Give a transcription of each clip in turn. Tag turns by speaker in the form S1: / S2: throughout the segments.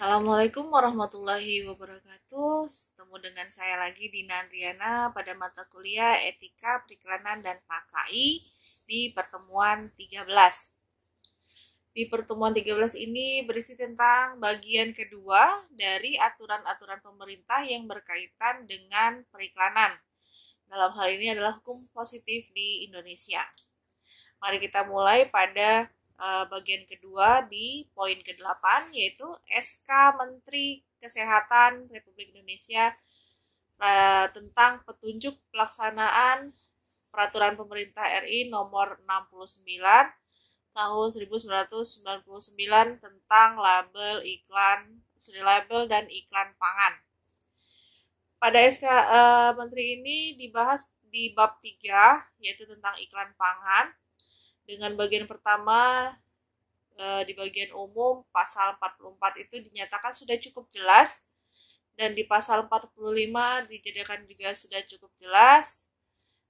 S1: Assalamualaikum warahmatullahi wabarakatuh. Ketemu dengan saya lagi Dina Andriana pada mata kuliah Etika Periklanan dan KKI di pertemuan 13. Di pertemuan 13 ini berisi tentang bagian kedua dari aturan-aturan pemerintah yang berkaitan dengan periklanan. Dalam hal ini adalah hukum positif di Indonesia. Mari kita mulai pada bagian kedua di poin ke-8, yaitu SK Menteri Kesehatan Republik Indonesia tentang petunjuk pelaksanaan Peraturan Pemerintah RI nomor 69 tahun 1999 tentang label dan iklan pangan. Pada SK Menteri ini dibahas di bab 3, yaitu tentang iklan pangan. Dengan bagian pertama di bagian umum pasal 44 itu dinyatakan sudah cukup jelas, dan di pasal 45 dijadikan juga sudah cukup jelas,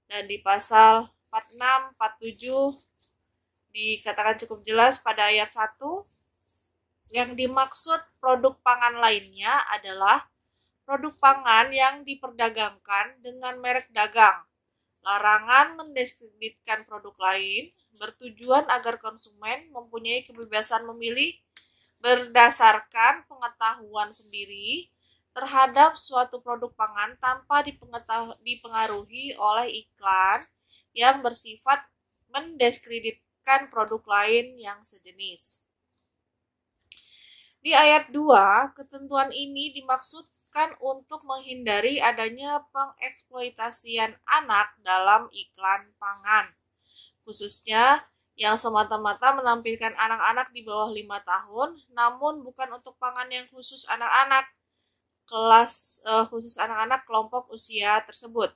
S1: dan di pasal 46, 47 dikatakan cukup jelas pada ayat 1. Yang dimaksud produk pangan lainnya adalah produk pangan yang diperdagangkan dengan merek dagang. Larangan mendiskreditkan produk lain bertujuan agar konsumen mempunyai kebebasan memilih berdasarkan pengetahuan sendiri terhadap suatu produk pangan tanpa dipengaruhi oleh iklan yang bersifat mendiskreditkan produk lain yang sejenis. Di ayat 2, ketentuan ini dimaksudkan untuk menghindari adanya pengeksploitasian anak dalam iklan pangan, khususnya yang semata-mata menampilkan anak-anak di bawah 5 tahun, namun bukan untuk pangan yang khusus anak-anak, khusus anak-anak kelompok usia tersebut.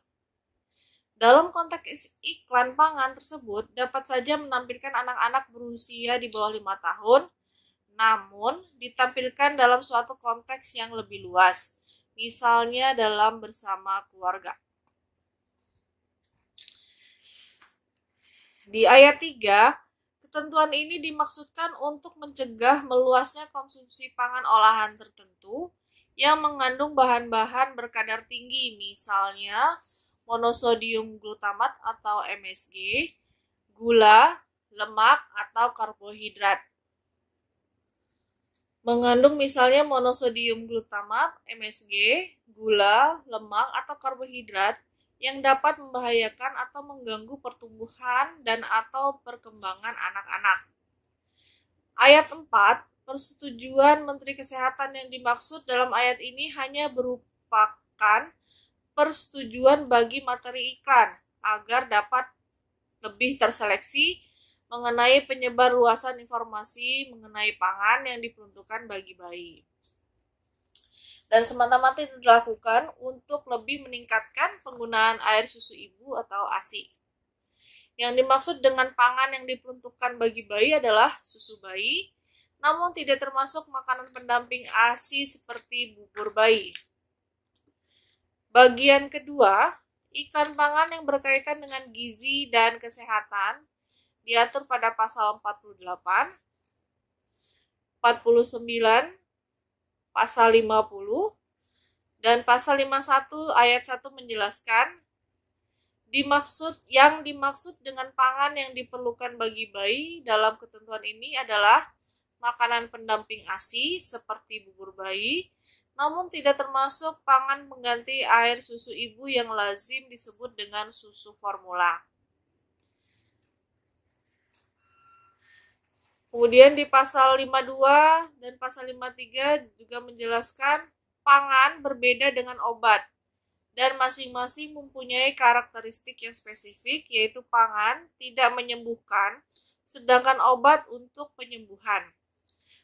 S1: Dalam konteks iklan pangan tersebut, dapat saja menampilkan anak-anak berusia di bawah 5 tahun, namun ditampilkan dalam suatu konteks yang lebih luas, misalnya dalam bersama keluarga. Di ayat 3, ketentuan ini dimaksudkan untuk mencegah meluasnya konsumsi pangan olahan tertentu yang mengandung bahan-bahan berkadar tinggi, misalnya monosodium glutamat atau MSG, gula, lemak, atau karbohidrat. Mengandung misalnya monosodium glutamat, MSG, gula, lemak, atau karbohidrat yang dapat membahayakan atau mengganggu pertumbuhan dan atau perkembangan anak-anak. Ayat 4, persetujuan Menteri Kesehatan yang dimaksud dalam ayat ini hanya merupakan persetujuan bagi materi iklan agar dapat lebih terseleksi mengenai penyebar luasan informasi mengenai pangan yang diperuntukkan bagi bayi. Dan semata-mata itu dilakukan untuk lebih meningkatkan penggunaan air susu ibu atau ASI. Yang dimaksud dengan pangan yang diperuntukkan bagi bayi adalah susu bayi, namun tidak termasuk makanan pendamping ASI seperti bubur bayi. Bagian kedua, iklan pangan yang berkaitan dengan gizi dan kesehatan diatur pada pasal 48, 49, pasal 50, dan pasal 51 ayat 1 menjelaskan yang dimaksud dengan pangan yang diperlukan bagi bayi dalam ketentuan ini adalah makanan pendamping ASI seperti bubur bayi, namun tidak termasuk pangan pengganti air susu ibu yang lazim disebut dengan susu formula. Kemudian di pasal 52 dan pasal 53 juga menjelaskan pangan berbeda dengan obat dan masing-masing mempunyai karakteristik yang spesifik, yaitu pangan tidak menyembuhkan, sedangkan obat untuk penyembuhan.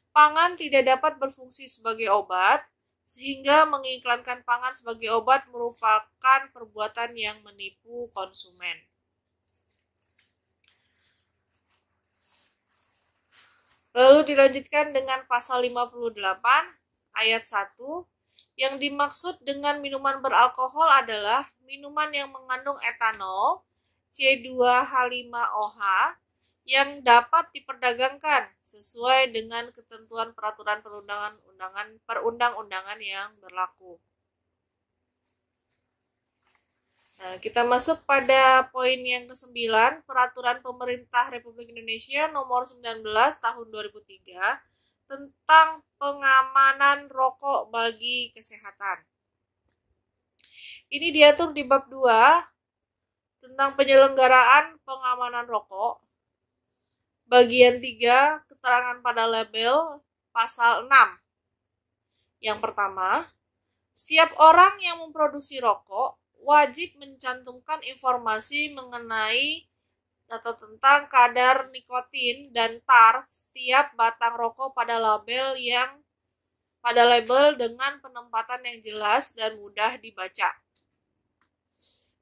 S1: Pangan tidak dapat berfungsi sebagai obat, sehingga mengiklankan pangan sebagai obat merupakan perbuatan yang menipu konsumen. Lalu dilanjutkan dengan pasal 58 ayat 1, yang dimaksud dengan minuman beralkohol adalah minuman yang mengandung etanol, C2H5OH, yang dapat diperdagangkan sesuai dengan ketentuan peraturan perundang-undangan yang berlaku. Nah, kita masuk pada poin yang ke-9, Peraturan Pemerintah Republik Indonesia Nomor 19 Tahun 2003 tentang pengamanan rokok bagi kesehatan. Ini diatur di bab 2 tentang penyelenggaraan pengamanan rokok. Bagian 3, keterangan pada label, pasal 6. Yang pertama, setiap orang yang memproduksi rokok wajib mencantumkan informasi mengenai atau tentang kadar nikotin dan tar setiap batang rokok pada label dengan penempatan yang jelas dan mudah dibaca.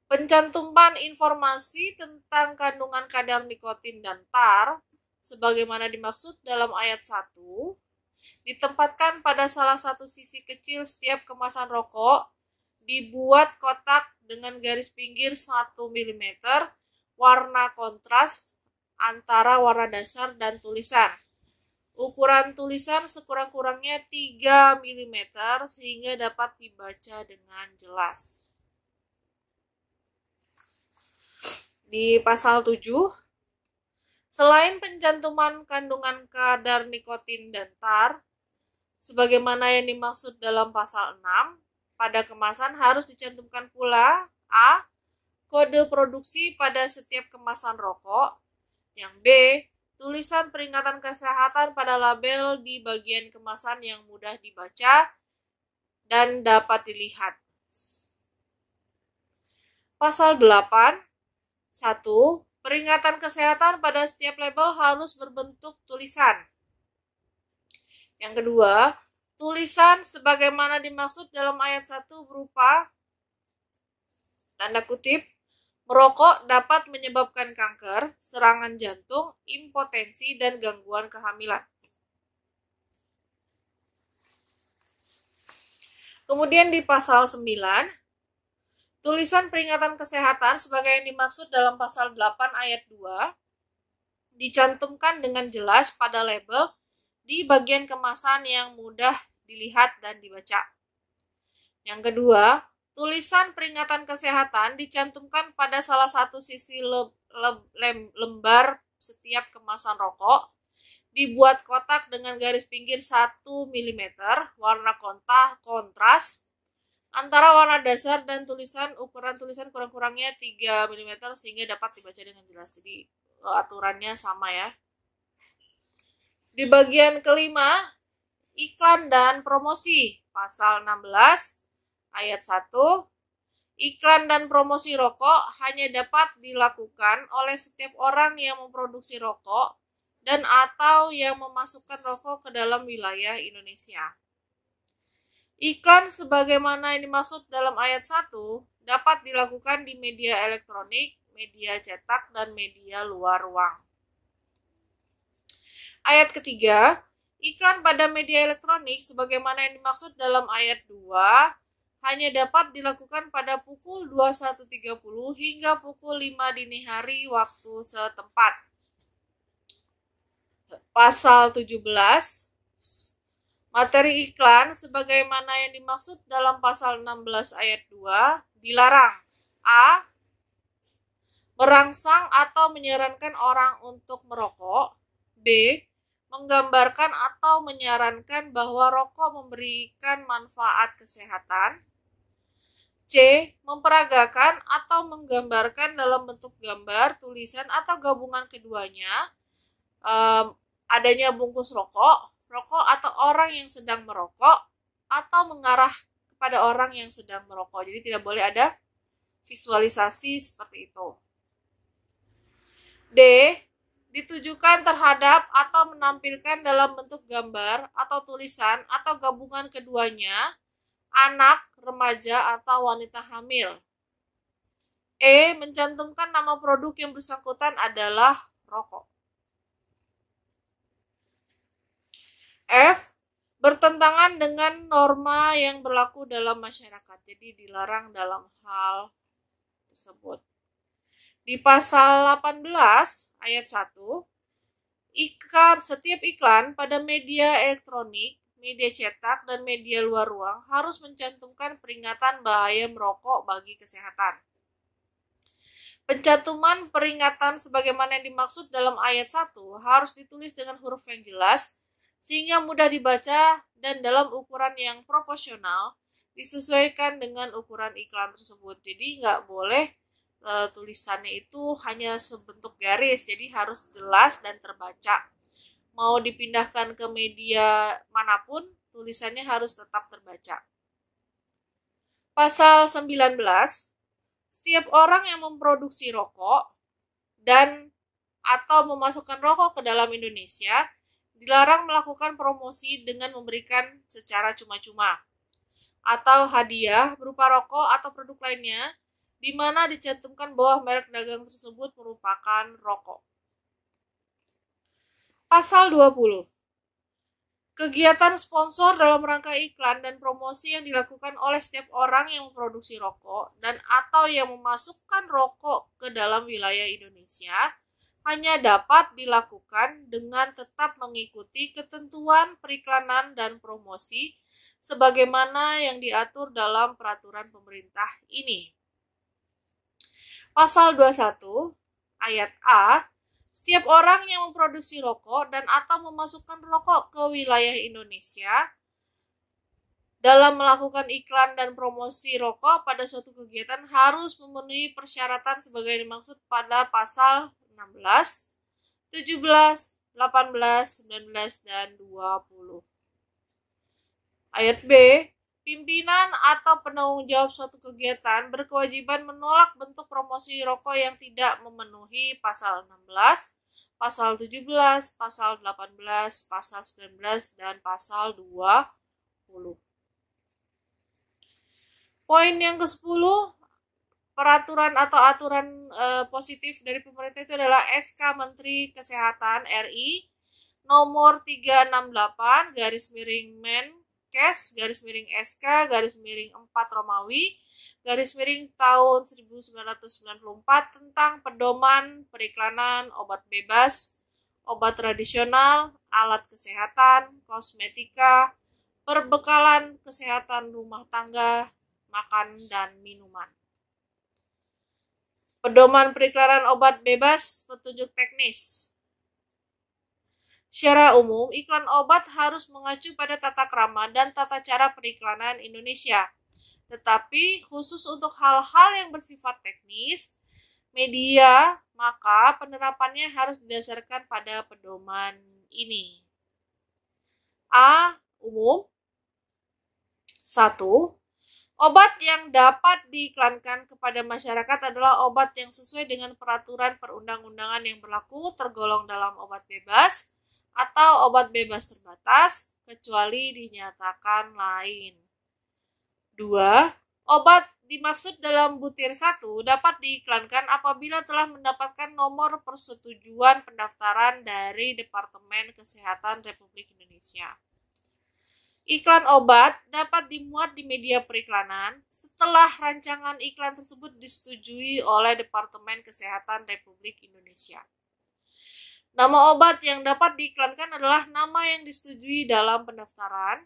S1: Pencantuman informasi tentang kandungan kadar nikotin dan tar sebagaimana dimaksud dalam ayat 1 ditempatkan pada salah satu sisi kecil setiap kemasan rokok, dibuat kotak dengan garis pinggir 1 mm, warna kontras antara warna dasar dan tulisan. Ukuran tulisan sekurang-kurangnya 3 mm sehingga dapat dibaca dengan jelas. Di pasal 7, selain pencantuman kandungan kadar nikotin dan tar, sebagaimana yang dimaksud dalam pasal 6, pada kemasan harus dicantumkan pula A. Kode produksi pada setiap kemasan rokok. Yang B. Tulisan peringatan kesehatan pada label di bagian kemasan yang mudah dibaca dan dapat dilihat. Pasal 8. 1. Peringatan kesehatan pada setiap label harus berbentuk tulisan. Yang kedua, tulisan sebagaimana dimaksud dalam ayat 1 berupa tanda kutip, merokok dapat menyebabkan kanker, serangan jantung, impotensi, dan gangguan kehamilan. Kemudian di pasal 9, tulisan peringatan kesehatan sebagai yang dimaksud dalam pasal 8 ayat 2 dicantumkan dengan jelas pada label di bagian kemasan yang mudah dilihat dan dibaca. Yang kedua, tulisan peringatan kesehatan dicantumkan pada salah satu sisi lembar setiap kemasan rokok, dibuat kotak dengan garis pinggir 1 mm, warna kontras, antara warna dasar dan tulisan, ukuran tulisan kurang-kurangnya 3 mm sehingga dapat dibaca dengan jelas. Jadi aturannya sama ya. Di bagian kelima, iklan dan promosi. Pasal 16 ayat 1, iklan dan promosi rokok hanya dapat dilakukan oleh setiap orang yang memproduksi rokok dan atau yang memasukkan rokok ke dalam wilayah Indonesia. Iklan sebagaimana yang dimaksud dalam ayat 1 dapat dilakukan di media elektronik, media cetak, dan media luar ruang. Ayat ketiga, iklan pada media elektronik sebagaimana yang dimaksud dalam ayat 2 hanya dapat dilakukan pada pukul 21.30 hingga pukul 5 dini hari waktu setempat. Pasal 17, materi iklan sebagaimana yang dimaksud dalam pasal 16 ayat 2 dilarang. A. Merangsang atau menyarankan orang untuk merokok. B. Menggambarkan atau menyarankan bahwa rokok memberikan manfaat kesehatan. C. Memperagakan atau menggambarkan dalam bentuk gambar, tulisan, atau gabungan keduanya adanya bungkus rokok atau orang yang sedang merokok, atau mengarah kepada orang yang sedang merokok. Jadi tidak boleh ada visualisasi seperti itu. D. Ditujukan terhadap atau menampilkan dalam bentuk gambar atau tulisan atau gabungan keduanya anak, remaja, atau wanita hamil. E. Mencantumkan nama produk yang bersangkutan adalah rokok. F. Bertentangan dengan norma yang berlaku dalam masyarakat, jadi dilarang dalam hal tersebut. Di pasal 18 ayat 1, Setiap iklan pada media elektronik, media cetak, dan media luar ruang harus mencantumkan peringatan bahaya merokok bagi kesehatan. Pencantuman peringatan sebagaimana yang dimaksud dalam ayat 1 harus ditulis dengan huruf yang jelas sehingga mudah dibaca dan dalam ukuran yang proporsional disesuaikan dengan ukuran iklan tersebut. Jadi nggak boleh tulisannya itu hanya sebentuk garis, jadi harus jelas dan terbaca. Mau dipindahkan ke media manapun, tulisannya harus tetap terbaca. Pasal 19, setiap orang yang memproduksi rokok dan atau memasukkan rokok ke dalam Indonesia dilarang melakukan promosi dengan memberikan secara cuma-cuma atau hadiah berupa rokok atau produk lainnya di mana dicantumkan bahwa merek dagang tersebut merupakan rokok. Pasal 20. Kegiatan sponsor dalam rangka iklan dan promosi yang dilakukan oleh setiap orang yang memproduksi rokok dan atau yang memasukkan rokok ke dalam wilayah Indonesia hanya dapat dilakukan dengan tetap mengikuti ketentuan periklanan dan promosi sebagaimana yang diatur dalam peraturan pemerintah ini. Pasal 21 ayat A, setiap orang yang memproduksi rokok dan atau memasukkan rokok ke wilayah Indonesia dalam melakukan iklan dan promosi rokok pada suatu kegiatan harus memenuhi persyaratan sebagai dimaksud pada pasal 16, 17, 18, 19, dan 20. Ayat B, pimpinan atau penanggung jawab suatu kegiatan berkewajiban menolak bentuk promosi rokok yang tidak memenuhi pasal 16, pasal 17, pasal 18, pasal 19, dan pasal 20. Poin yang ke-10, peraturan atau aturan positif dari pemerintah itu adalah SK Menteri Kesehatan RI nomor 368 garis miring Menkes garis miring SK garis miring 4 Romawi garis miring tahun 1994 tentang pedoman periklanan obat bebas, obat tradisional, alat kesehatan, kosmetika, perbekalan kesehatan rumah tangga, makan, dan minuman. Pedoman periklanan obat bebas, petunjuk teknis. Secara umum, iklan obat harus mengacu pada tata krama dan tata cara periklanan Indonesia. Tetapi khusus untuk hal-hal yang bersifat teknis, media, maka penerapannya harus didasarkan pada pedoman ini. A. Umum. 1. Obat yang dapat diiklankan kepada masyarakat adalah obat yang sesuai dengan peraturan perundang-undangan yang berlaku tergolong dalam obat bebas atau obat bebas terbatas, kecuali dinyatakan lain. 2. Obat dimaksud dalam butir 1 dapat diiklankan apabila telah mendapatkan nomor persetujuan pendaftaran dari Departemen Kesehatan Republik Indonesia. Iklan obat dapat dimuat di media periklanan setelah rancangan iklan tersebut disetujui oleh Departemen Kesehatan Republik Indonesia. Nama obat yang dapat diiklankan adalah nama yang disetujui dalam pendaftaran.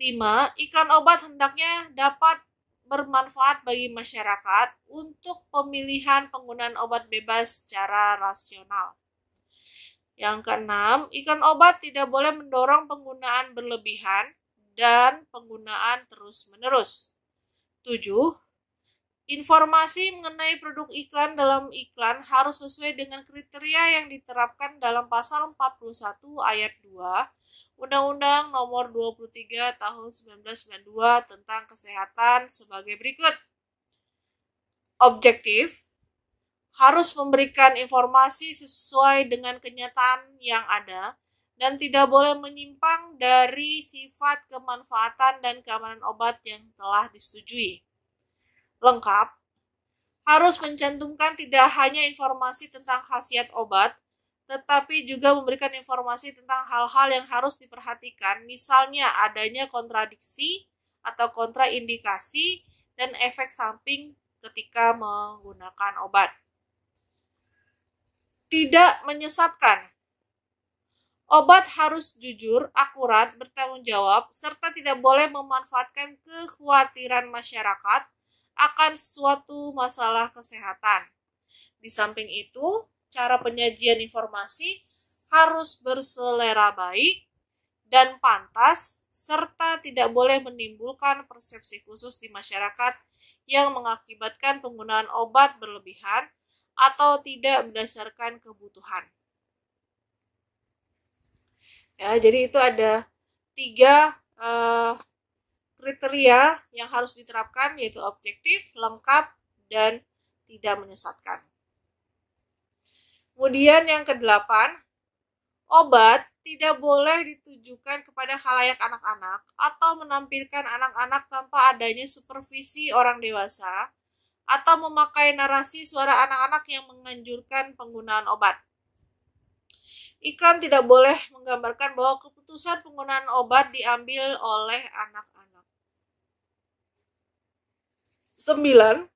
S1: 5. Iklan obat hendaknya dapat bermanfaat bagi masyarakat untuk pemilihan penggunaan obat bebas secara rasional. Yang keenam, iklan obat tidak boleh mendorong penggunaan berlebihan dan penggunaan terus-menerus. 7. Informasi mengenai produk iklan dalam iklan harus sesuai dengan kriteria yang diterapkan dalam pasal 41 ayat 2 Undang-Undang Nomor 23 Tahun 1992 tentang Kesehatan sebagai berikut. Objektif, harus memberikan informasi sesuai dengan kenyataan yang ada dan tidak boleh menyimpang dari sifat kemanfaatan dan keamanan obat yang telah disetujui. Lengkap, harus mencantumkan tidak hanya informasi tentang khasiat obat, tetapi juga memberikan informasi tentang hal-hal yang harus diperhatikan, misalnya adanya kontradiksi atau kontraindikasi dan efek samping ketika menggunakan obat. Tidak menyesatkan. Obat harus jujur, akurat, bertanggung jawab, serta tidak boleh memanfaatkan kekhawatiran masyarakat akan suatu masalah kesehatan. Di samping itu, cara penyajian informasi harus berselera baik dan pantas, serta tidak boleh menimbulkan persepsi khusus di masyarakat yang mengakibatkan penggunaan obat berlebihan atau tidak berdasarkan kebutuhan. Ya, jadi itu ada 3 kriteria yang harus diterapkan, yaitu objektif, lengkap, dan tidak menyesatkan. Kemudian yang ke-8, obat tidak boleh ditujukan kepada khalayak anak-anak atau menampilkan anak-anak tanpa adanya supervisi orang dewasa atau memakai narasi suara anak-anak yang menganjurkan penggunaan obat. Iklan tidak boleh menggambarkan bahwa keputusan penggunaan obat diambil oleh anak-anak. 9.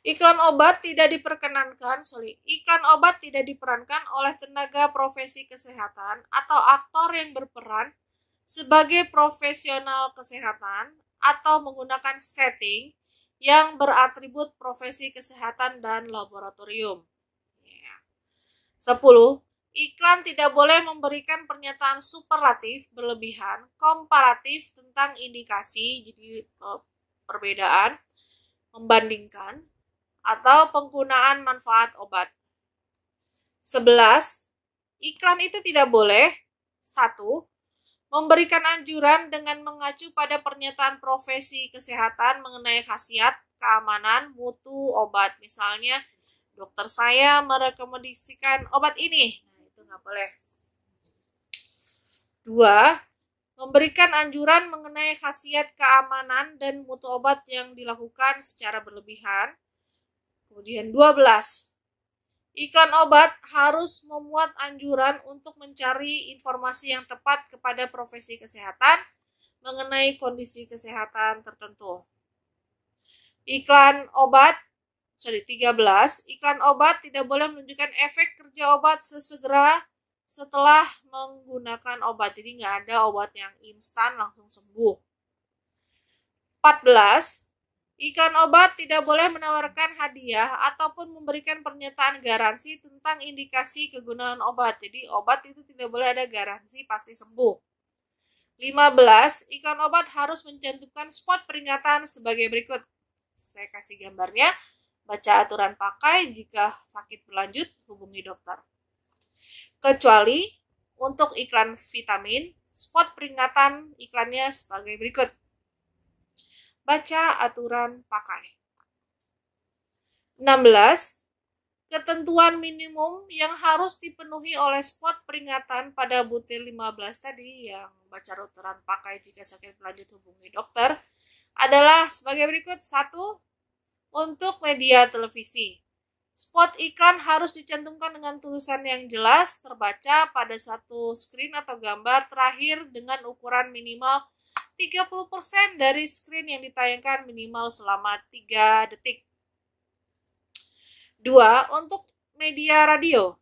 S1: Iklan obat tidak diperankan oleh tenaga profesi kesehatan atau aktor yang berperan sebagai profesional kesehatan atau menggunakan setting yang beratribut profesi kesehatan dan laboratorium. 10. Iklan tidak boleh memberikan pernyataan superlatif, berlebihan, komparatif tentang indikasi, jadi perbedaan, membandingkan, atau penggunaan manfaat obat. 11. Iklan itu tidak boleh 1. Memberikan anjuran dengan mengacu pada pernyataan profesi kesehatan mengenai khasiat, keamanan, mutu obat. Misalnya, dokter saya merekomendasikan obat ini. Nah, itu nggak boleh. 2. Memberikan anjuran mengenai khasiat, keamanan, dan mutu obat yang dilakukan secara berlebihan. Kemudian 12. Iklan obat harus memuat anjuran untuk mencari informasi yang tepat kepada profesi kesehatan mengenai kondisi kesehatan tertentu. 13. Iklan obat tidak boleh menunjukkan efek kerja obat sesegera setelah menggunakan obat. Jadi nggak ada obat yang instan langsung sembuh. 14. Iklan obat tidak boleh menawarkan hadiah ataupun memberikan pernyataan garansi tentang indikasi kegunaan obat. Jadi obat itu tidak boleh ada garansi pasti sembuh. 15. Iklan obat harus mencantumkan spot peringatan sebagai berikut. Saya kasih gambarnya. Baca aturan pakai, jika sakit berlanjut hubungi dokter. Kecuali untuk iklan vitamin, spot peringatan iklannya sebagai berikut. Baca aturan pakai. 16. Ketentuan minimum yang harus dipenuhi oleh spot peringatan pada butir 15 tadi yang baca aturan pakai jika sakit berlanjut hubungi dokter adalah sebagai berikut. 1. Untuk media televisi. Spot iklan harus dicantumkan dengan tulisan yang jelas terbaca pada satu screen atau gambar terakhir dengan ukuran minimal 30% dari screen yang ditayangkan minimal selama 3 detik. 2. Untuk media radio.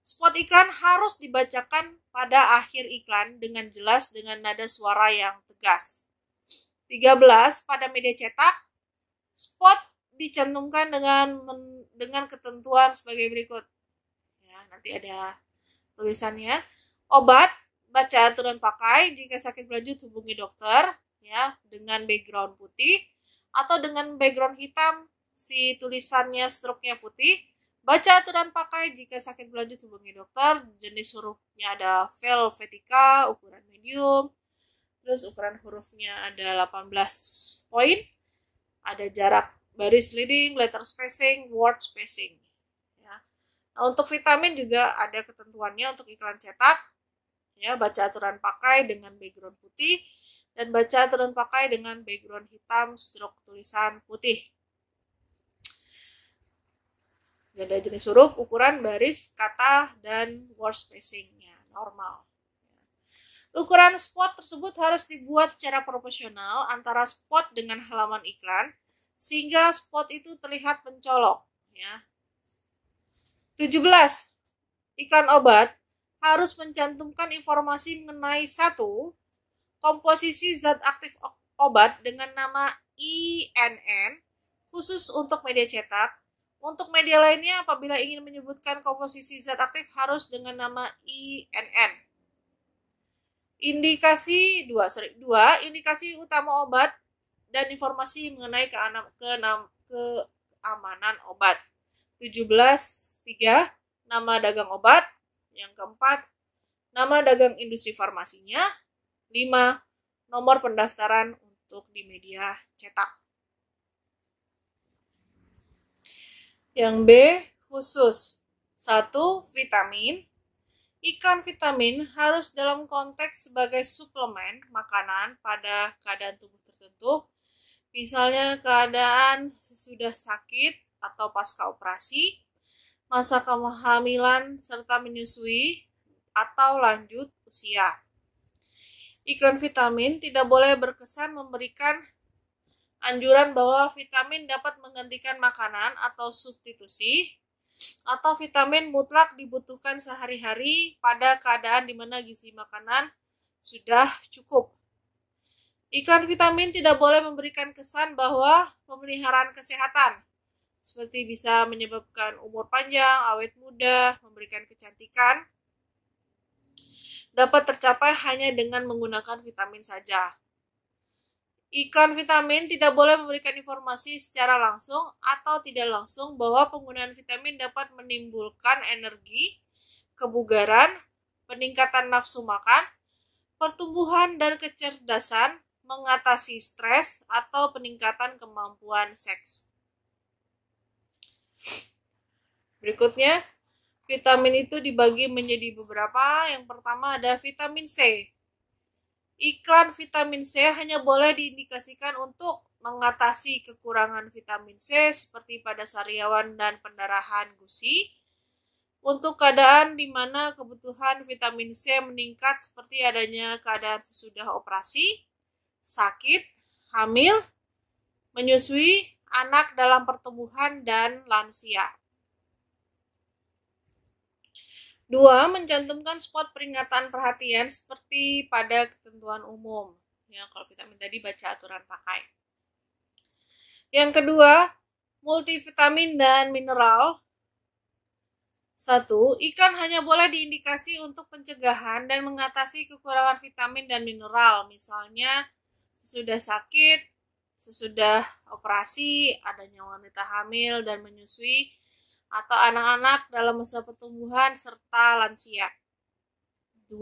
S1: Spot iklan harus dibacakan pada akhir iklan dengan jelas dengan nada suara yang tegas. 13. Pada media cetak, spot dicantumkan dengan ketentuan sebagai berikut. Ya, nanti ada tulisannya. Obat, baca aturan pakai, jika sakit berlanjut hubungi dokter, ya, dengan background putih atau dengan background hitam, si tulisannya struknya putih. Baca aturan pakai, jika sakit berlanjut hubungi dokter, jenis hurufnya ada Helvetica, ukuran medium, terus ukuran hurufnya ada 18 poin, ada jarak baris leading, letter spacing, word spacing. Ya. Nah, untuk vitamin juga ada ketentuannya untuk iklan cetak. Ya, baca aturan pakai dengan background putih dan baca aturan pakai dengan background hitam struk tulisan putih. Ada jenis huruf, ukuran, baris, kata, dan word spacing-nya normal. Ukuran spot tersebut harus dibuat secara proporsional antara spot dengan halaman iklan sehingga spot itu terlihat mencolok. Ya. 17. iklan obat harus mencantumkan informasi mengenai satu, komposisi zat aktif obat dengan nama INN khusus untuk media cetak. Untuk media lainnya apabila ingin menyebutkan komposisi zat aktif harus dengan nama INN. Indikasi 2, indikasi utama obat dan informasi mengenai keamanan obat. 17.3, nama dagang obat. Yang keempat, nama dagang industri farmasinya. 5, nomor pendaftaran untuk di media cetak. Yang B, khusus. 1, vitamin. Iklan vitamin harus dalam konteks sebagai suplemen makanan pada keadaan tubuh tertentu. Misalnya keadaan sesudah sakit atau pasca operasi, masa kehamilan serta menyusui, atau lanjut usia. Iklan vitamin tidak boleh berkesan memberikan anjuran bahwa vitamin dapat menggantikan makanan atau substitusi, atau vitamin mutlak dibutuhkan sehari-hari pada keadaan di mana gizi makanan sudah cukup. Iklan vitamin tidak boleh memberikan kesan bahwa pemeliharaan kesehatan, seperti bisa menyebabkan umur panjang, awet muda, memberikan kecantikan, dapat tercapai hanya dengan menggunakan vitamin saja. Iklan vitamin tidak boleh memberikan informasi secara langsung atau tidak langsung bahwa penggunaan vitamin dapat menimbulkan energi, kebugaran, peningkatan nafsu makan, pertumbuhan dan kecerdasan, mengatasi stres, atau peningkatan kemampuan seks. Berikutnya, vitamin itu dibagi menjadi beberapa. Yang pertama ada vitamin C. Iklan vitamin C hanya boleh diindikasikan untuk mengatasi kekurangan vitamin C seperti pada sariawan dan pendarahan gusi. Untuk keadaan di mana kebutuhan vitamin C meningkat seperti adanya keadaan sesudah operasi, sakit, hamil, menyusui, anak dalam pertumbuhan, dan lansia. 2. Mencantumkan spot peringatan perhatian seperti pada ketentuan umum. Ya, kalau vitamin tadi baca aturan pakai. Yang kedua, multivitamin dan mineral. 1. Iklan hanya boleh diindikasi untuk pencegahan dan mengatasi kekurangan vitamin dan mineral. Misalnya, sesudah sakit, sesudah operasi, adanya wanita hamil dan menyusui, atau anak-anak dalam masa pertumbuhan, serta lansia. 2.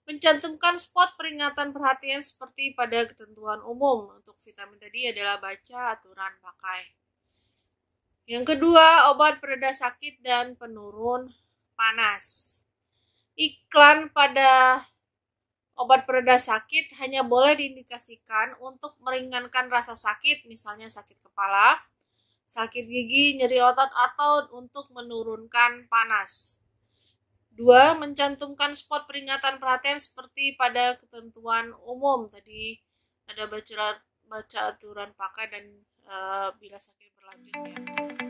S1: Mencantumkan spot peringatan perhatian seperti pada ketentuan umum. Untuk vitamin tadi adalah baca aturan pakai. Yang kedua, obat pereda sakit dan penurun panas. Iklan pada obat pereda sakit hanya boleh diindikasikan untuk meringankan rasa sakit, misalnya sakit kepala, sakit gigi, nyeri otot, atau untuk menurunkan panas. 2. Mencantumkan spot peringatan perhatian seperti pada ketentuan umum. Tadi ada baca aturan pakai dan bila sakit berlanjut ya.